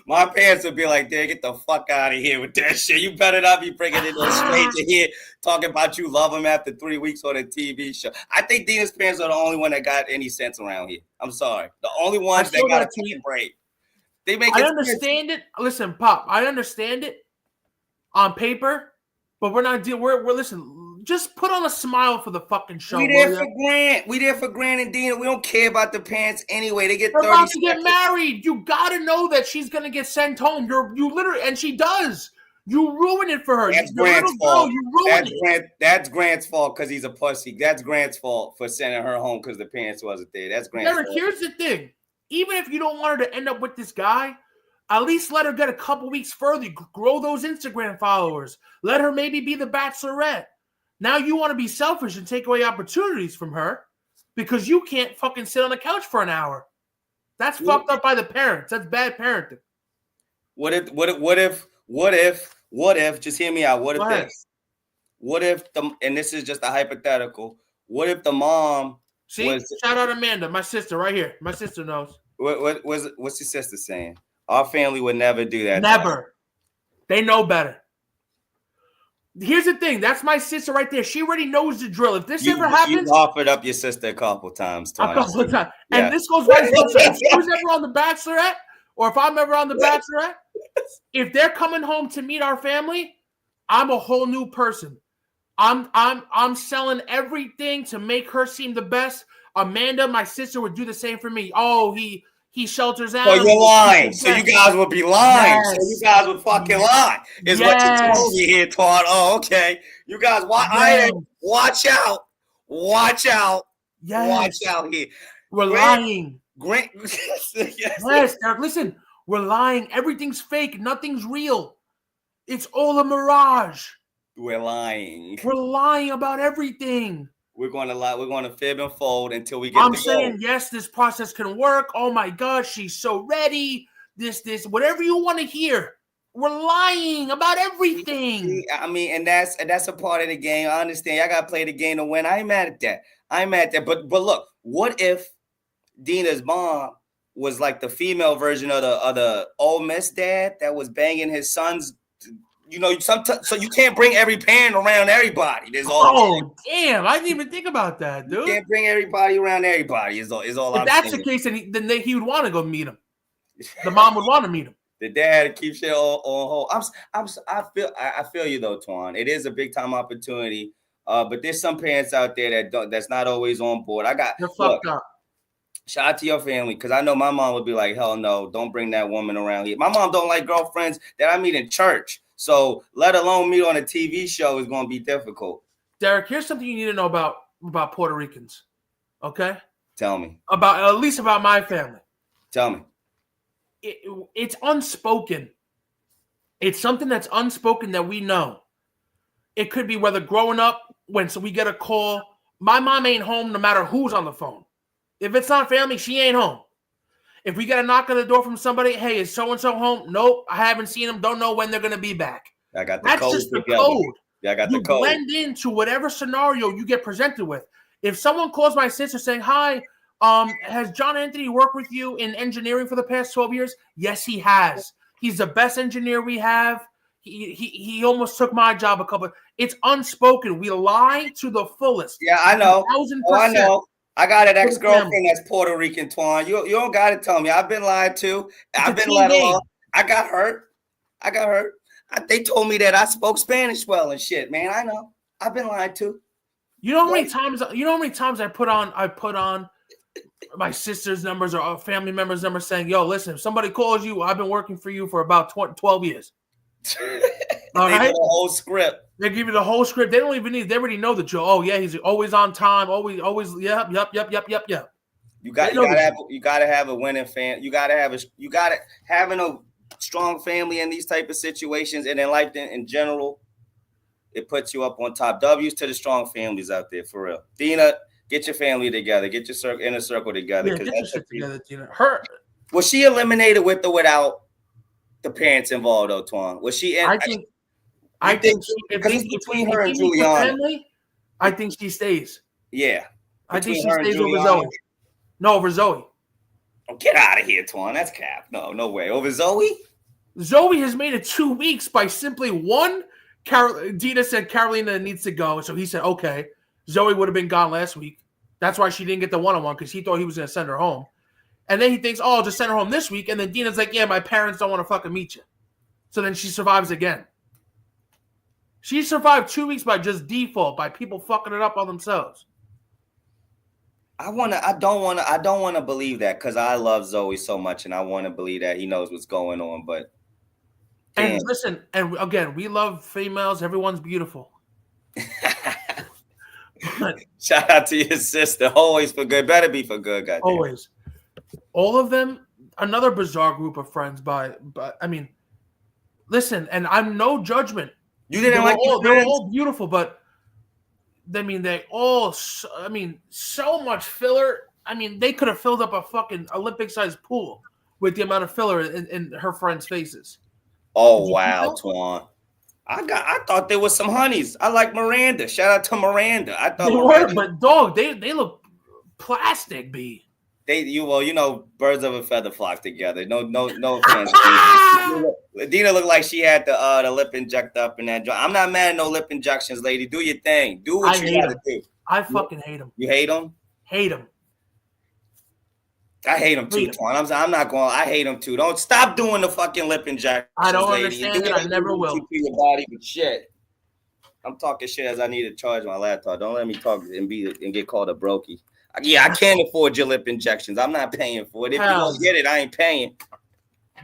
My parents would be like, "Dad, get the fuck out of here with that shit. You better not be bringing it in straight to here talking about you love him after 3 weeks on a TV show." I think Dina's parents are the only one that got any sense around here. I'm sorry, the only ones that got a fucking break. They make. I understand it. Listen, Pop, I understand it on paper, but we're not dealing. We're listen. Just put on a smile for the fucking show. We there for Grant. We there for Grant and Dina. We don't care about the parents anyway. They get 30 about to get married. You gotta know that she's gonna get sent home. You literally, and she does. You ruin it for her. That's Grant's fault. You ruin it. That's Grant's fault because he's a pussy. That's Grant's fault for sending her home because the parents wasn't there. That's Grant's fault. Here's the thing. Even if you don't want her to end up with this guy, at least let her get a couple weeks further. Grow those Instagram followers. Let her maybe be the Bachelorette. Now you want to be selfish and take away opportunities from her because you can't fucking sit on the couch for an hour. That's fucked up by the parents. That's bad parenting. What if, just hear me out. What if and this is just a hypothetical. What if the mom shout out Amanda, my sister right here. My sister knows. What's your sister saying? Our family would never do that. Never. They know better. Here's the thing. That's my sister right there. She already knows the drill. If this ever happens, you offered up your sister a couple times. Yeah. And this goes right. If she was ever on the Bachelorette, or if I'm ever on the Bachelorette, if they're coming home to meet our family, I'm a whole new person. I'm selling everything to make her seem the best. Amanda, my sister, would do the same for me. Oh, he shelters out. So you're lying. So you guys would be lying. Yes. So you guys would fucking lie. Is what you told me here, Twan. Oh, okay. You guys watch out. Watch out. Yes. Watch out here. We're lying. Grant. Yes, Derek, listen. We're lying. Everything's fake. Nothing's real. It's all a mirage. We're lying. We're lying about everything. We're going to lie. We're going to fib and fold until we get. I'm saying yes, this process can work. Oh my gosh, she's so ready. This, whatever you want to hear. We're lying about everything. I mean, and that's a part of the game. I understand. I got to play the game to win. I ain't mad at that. But look, what if Dina's mom was like the female version of the Ole Miss dad that was banging his sons? You know, sometimes, so you can't bring every parent around everybody. Damn! I didn't even think about that, dude. You can't bring everybody around everybody. Is all. If I'm that's saying. The case, then he would want to go meet him. The mom would want to meet him. The dad keeps shit on hold. I feel you though, Twan. It is a big time opportunity, but there's some parents out there that's not always on board. You're fucked up. Shout out to your family, because I know my mom would be like, hell no, don't bring that woman around here. My mom don't like girlfriends that I meet in church. So let alone meet on a TV show is going to be difficult. Derek, here's something you need to know about Puerto Ricans. Okay? Tell me. At least about my family. Tell me. It's unspoken. It's something that's unspoken that we know. It could be whether growing up, so we get a call, my mom ain't home no matter who's on the phone. If it's not family, she ain't home. If we get a knock on the door from somebody, hey, is so-and-so home? Nope, I haven't seen them. Don't know when they're going to be back. I got the That's code just the together. code. Yeah, I got the code. You blend into whatever scenario you get presented with. If someone calls my sister saying, "Hi, has John Anthony worked with you in engineering for the past 12 years?" Yes, he has. He's the best engineer we have. He almost took my job a couple. It's unspoken. We lie to the fullest. Yeah, I know. 1,000%. Oh, I know. I got an ex-girlfriend that's Puerto Rican, Twan. You don't got to tell me. I've been lied to. I've been let off. I got hurt. They told me that I spoke Spanish well and shit, man. I know. I've been lied to. You know how many times? You know how many times I put on my sister's numbers or family members' numbers saying, "Yo, listen, if somebody calls you, I've been working for you for about 12 years." All right? The whole script. They give you the whole script. They don't even need. They already know the Joe. Oh yeah, he's always on time. Always. Yep. You gotta have a winning fan. You gotta having a strong family in these type of situations and in life in general. It puts you up on top. W's to the strong families out there, for real. Dina, get your family together. Get your inner circle together. Yeah, get your shit together, Dina. Was she eliminated with or without the parents involved, though, Twan? Was she in? I think between her and Juliana, I think she stays. Yeah. I think she stays over Zoe. No, over Zoe. Oh, get out of here, Twan. That's cap. No way. Over Zoe? Zoe has made it 2 weeks by simply one. Dina said Carolina needs to go, so he said, okay. Zoe would have been gone last week. That's why she didn't get the one-on-one, because he thought he was going to send her home. And then he thinks, oh, I'll just send her home this week. And then Dina's like, yeah, my parents don't want to fucking meet you. So then she survives again. She survived 2 weeks by just default, by people fucking it up on themselves. I don't want to believe that, because I love Zoe so much, and I want to believe that he knows what's going on. But and listen, and again, we love females. Everyone's beautiful. Shout out to your sister. Always for good. Better be for good, goddamn. Always. All of them. Another bizarre group of friends. But I mean, listen, and I'm no judgment. You didn't they're all beautiful, but I mean, they all. I mean, so much filler. I mean, they could have filled up a fucking Olympic-sized pool with the amount of filler in her friends' faces. Oh wow, Twan! I thought there was some honeys. I like Miranda. Shout out to Miranda. I thought they were, but dog, they look plastic, B. Birds of a feather flock together. No offense. Dina looked like she had the lip inject up in that joint. I'm not mad at no lip injections, lady. Do your thing. Do what you gotta do. I fucking hate them. You hate them? Hate them. I hate them too, Twan. I'm not going. I hate them too. Don't stop doing the fucking lip injections. I don't understand it. I never will. To your body, but shit. I'm talking shit as I need to charge my laptop. Don't let me talk and get called a brokey. Yeah, I can't afford your lip injections. I'm not paying for it. If you don't get it, I ain't paying.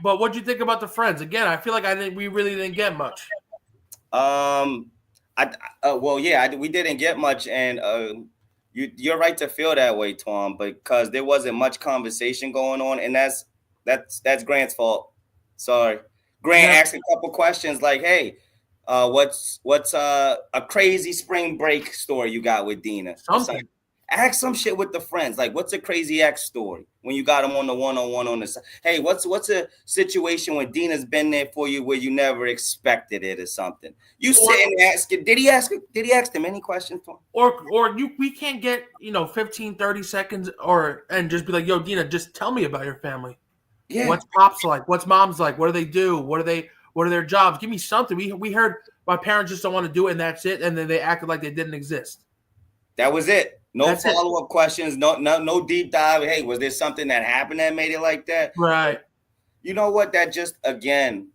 But what'd you think about the friends? Again, I feel like we really didn't get much. We didn't get much, and you're right to feel that way, Twan, because there wasn't much conversation going on, and that's Grant's fault. Sorry, Grant asked a couple questions like, "Hey, what's a crazy spring break story you got with Dina?" Something. Ask some shit with the friends. Like, what's a crazy ex story when you got them on the one-on-one on the side? Hey, what's a situation when Dina's been there for you where you never expected it or something? You sit and ask it. Did he ask them any questions? We can't get 15, 30 seconds and just be like, yo, Dina, just tell me about your family. Yeah. What's pops like? What's mom's like? What do they do? What are their jobs? Give me something. We heard my parents just don't want to do it, and that's it. And then they acted like they didn't exist. That was it. No follow-up questions, no deep dive. Hey, was there something that happened that made it like that? Right. You know what? That just, again,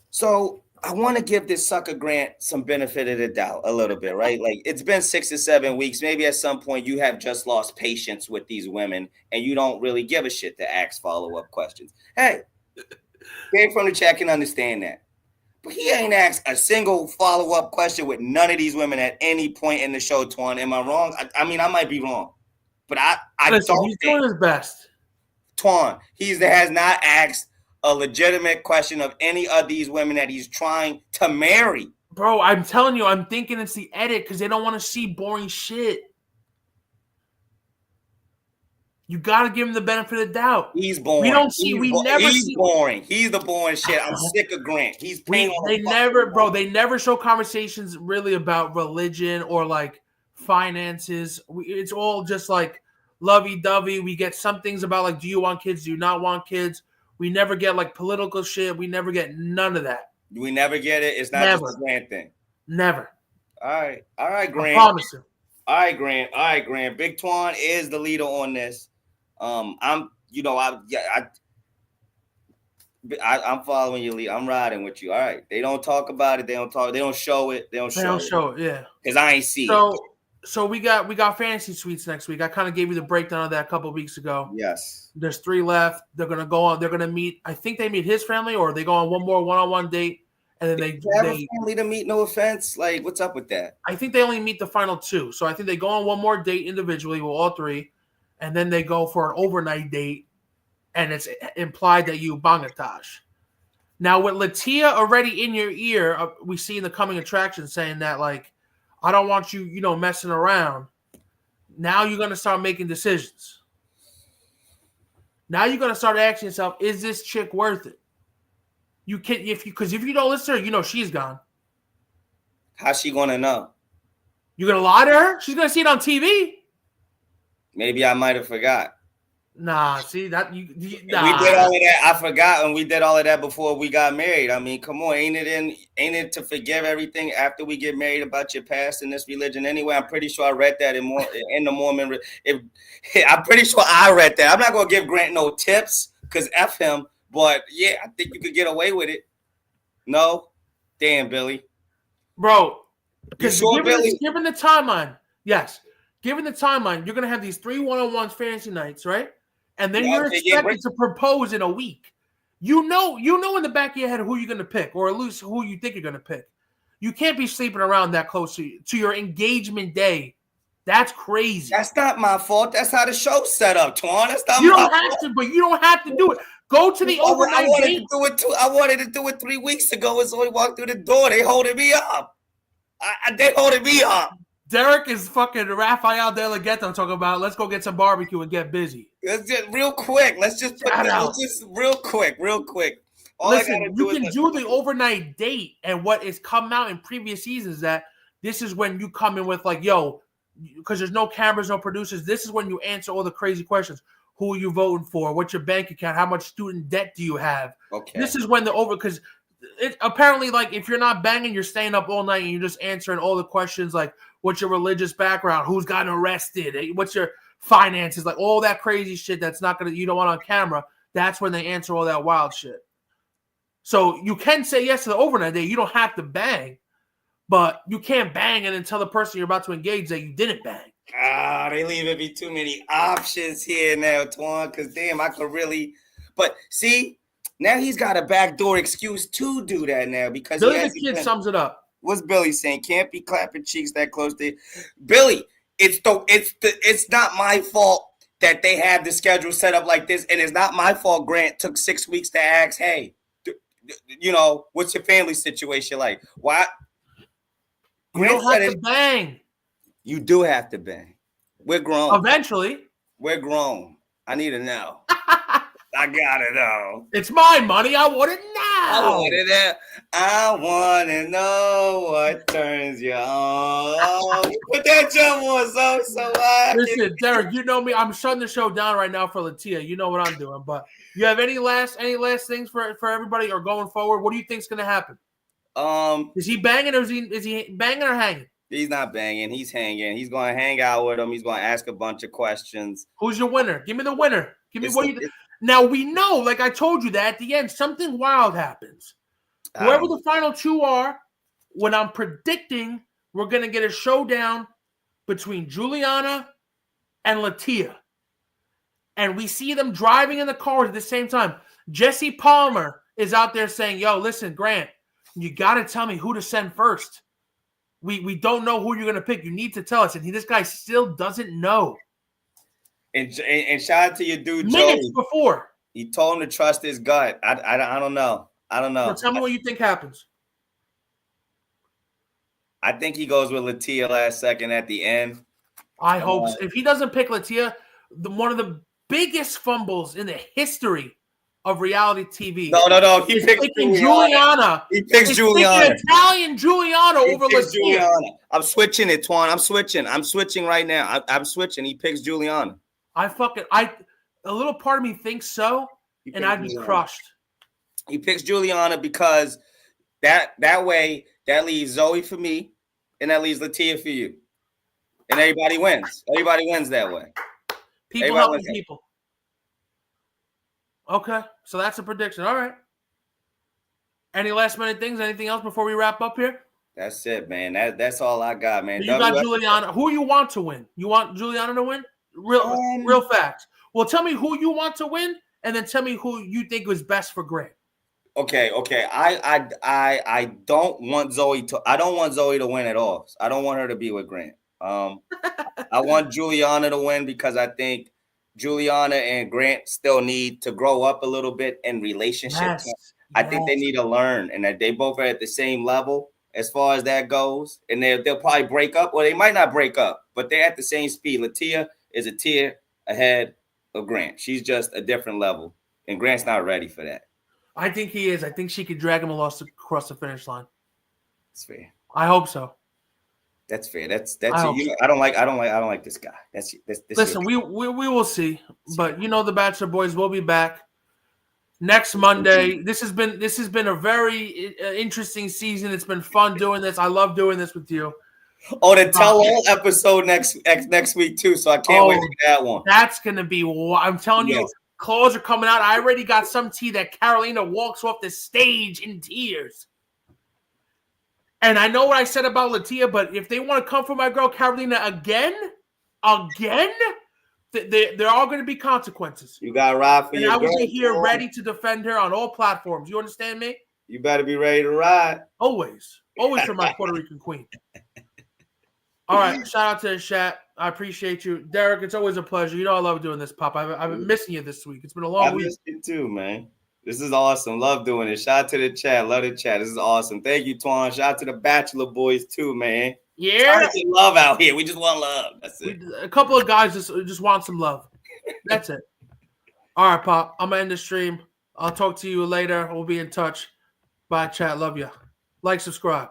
so I want to give this sucker Grant some benefit of the doubt a little bit, right? Like, it's been 6 or 7 weeks. Maybe at some point you have just lost patience with these women and you don't really give a shit to ask follow-up questions. Hey, came from the chat can understand that. But he ain't asked a single follow-up question with none of these women at any point in the show, Twan. Am I wrong? I mean, I might be wrong. But I don't he's doing his best. Twan, he has not asked a legitimate question of any of these women that he's trying to marry. Bro, I'm telling you, I'm thinking it's the edit because they don't want to see boring shit. You got to give him the benefit of the doubt. He's boring. He's boring. He's the boring shit. I'm sick of Grant. They never show conversations really about religion or like finances. It's all just like lovey-dovey. We get some things about like, do you want kids? Do you not want kids? We never get like political shit. We never get none of that. We never get it. It's not just a Grant thing. Never. All right, Grant. I promise you. All right, Grant. Big Twan is the leader on this. I'm following your lead. I'm riding with you. All right. They don't talk about it. They don't show it. They don't show it. Yeah. Because I ain't see it. So we got fantasy suites next week. I kind of gave you the breakdown of that a couple of weeks ago. Yes. There's 3 left. They're gonna go on. They're gonna meet. I think they meet his family, or they go on one more one-on-one date, and then they have a family to meet. No offense. Like, what's up with that? I think they only meet the final 2. So I think they go on one more date individually with all 3, and then they go for an overnight date, and it's implied that you bangatage. Now with Latia already in your ear, we see in the coming attraction saying that like, I don't want you, messing around. Now you're gonna start making decisions. Now you're gonna start asking yourself, is this chick worth it? You can if you don't listen to her, she's gone. How's she gonna know? You're gonna lie to her? She's gonna see it on TV. Maybe I might have forgot. Nah, see that We did all of that. I forgot, and we did all of that before we got married. I mean, come on, ain't it to forgive everything after we get married about your past in this religion? Anyway, I'm pretty sure I read that in the Mormon. I'm pretty sure I read that. I'm not gonna give Grant no tips because F him, but yeah, I think you could get away with it. No, damn, Billy, bro. Because given the timeline, yes, given the timeline, you're gonna have these 3 one-on-ones fantasy nights, right? And then you're expected to propose in a week. You know in the back of your head who you're going to pick, or at least who you think you're going to pick. You can't be sleeping around that close to your engagement day. That's crazy. That's not my fault. That's how the show's set up, Twan. That's not you don't have to, but you don't have to do it. Go to the overnight date. I wanted to do it 3 weeks ago. As we walked through the door, they holding me up. They holding me up. Derek is fucking Rafael De La Ghetto talking about, let's go get some barbecue and get busy. Let's just real quick. Let's just put real quick. Listen, you can do the overnight date, and what is come out in previous seasons that this is when you come in with like, yo, because there's no cameras, no producers. This is when you answer all the crazy questions. Who are you voting for? What's your bank account? How much student debt do you have? Okay. This is when because it apparently like if you're not banging, you're staying up all night and you're just answering all the questions like, what's your religious background? Who's gotten arrested? What's your finances? Like all that crazy shit that's you don't want on camera. That's when they answer all that wild shit. So you can say yes to the overnight date. You don't have to bang, but you can't bang and then tell the person you're about to engage that you didn't bang. They leaving me too many options here now, Twan, because damn, I could really. But see, now he's got a backdoor excuse to do that now because Billy the Kid sums it up. What's Billy saying? Can't be clapping cheeks that close to Billy. It's not my fault that they have the schedule set up like this, and it's not my fault. Grant took 6 weeks to ask, hey, what's your family situation like? Why? You don't have to bang. You do have to bang. We're grown. Eventually. We're grown. I need to know. I gotta know. It's my money. I want it now. I want to know what turns you on. Put that jump on, so listen, Derek, you know me. I'm shutting the show down right now for Latia. You know what I'm doing. But you have any last things for everybody or going forward? What do you think's gonna happen? Is he banging or is he banging or hanging? He's not banging. He's hanging. He's going to hang out with him. He's going to ask a bunch of questions. Who's your winner? Give me the winner. Give me what you. Now we know, like I told you, that at the end something wild happens. Whoever the final 2 are, when I'm predicting, we're gonna get a showdown between Juliana and Latia, and we see them driving in the cars at the same time. Jesse Palmer is out there saying, "Yo, listen, Grant, you got to tell me who to send first. We don't know who you're gonna pick. You need to tell us." And this guy still doesn't know. And shout out to your dude, minutes Joey. Before he told him to trust his gut. I don't know. So tell me what you think happens. I think he goes with Latia last second at the end. I hope so. If he doesn't pick Latia, one of the biggest fumbles in the history of reality TV. No. He He's picks picking Juliana. He picks He's Juliana. picking Italian Juliana over Latia. I'm switching it, Twan. I'm switching right now. I'm switching. He picks Juliana. A little part of me thinks so, and I'd be crushed. He picks Juliana because that way that leaves Zoe for me, and that leaves Latia for you, and everybody wins. Everybody wins that way. People helping people. Okay, so that's a prediction. All right. Any last minute things? Anything else before we wrap up here? That's it, man. That's all I got, man. You got Juliana. Who you want to win? You want Juliana to win? Real facts. Well, tell me who you want to win, and then tell me who you think was best for Grant. Okay. I don't want Zoe to. I don't want Zoe to win at all. I don't want her to be with Grant. I want Juliana to win because I think Juliana and Grant still need to grow up a little bit in relationship. Yes. I think they need to learn, and that they both are at the same level as far as that goes. And they'll probably break up, or they might not break up, but they're at the same speed. Latia is a tier ahead of Grant. She's just a different level, and Grant's not ready for that. I think he is. I think she could drag him across the finish line. That's fair. I hope so. That's fair. That's I don't like this guy. Listen, we will see. But the Bachelor boys will be back next Monday. This has been a very interesting season. It's been fun doing this. I love doing this with you. Oh, the tell-all episode next week too. So I can't wait for that one. That's gonna be. I'm telling you, calls are coming out. I already got some tea that Carolina walks off the stage in tears. And I know what I said about Latia, but if they want to come for my girl Carolina again, there are going to be consequences. You got to ride for your girl. I will be here ready to defend her on all platforms. You understand me? You better be ready to ride. Always for my Puerto Rican queen. All right, shout out to the chat. I appreciate you, Derek. It's always a pleasure. I love doing this, Pop. I've been missing you this week. It's been a long week. I missed you too, man. This is awesome. Love doing it. Shout out to the chat. Love the chat. This is awesome. Thank you, Twan. Shout out to the Bachelor boys too, man. Yeah. Love out here. We just want love. That's it. A couple of guys just want some love. That's it. All right, Pop. I'm going to end the stream. I'll talk to you later. We'll be in touch. Bye, chat. Love you. Like, subscribe.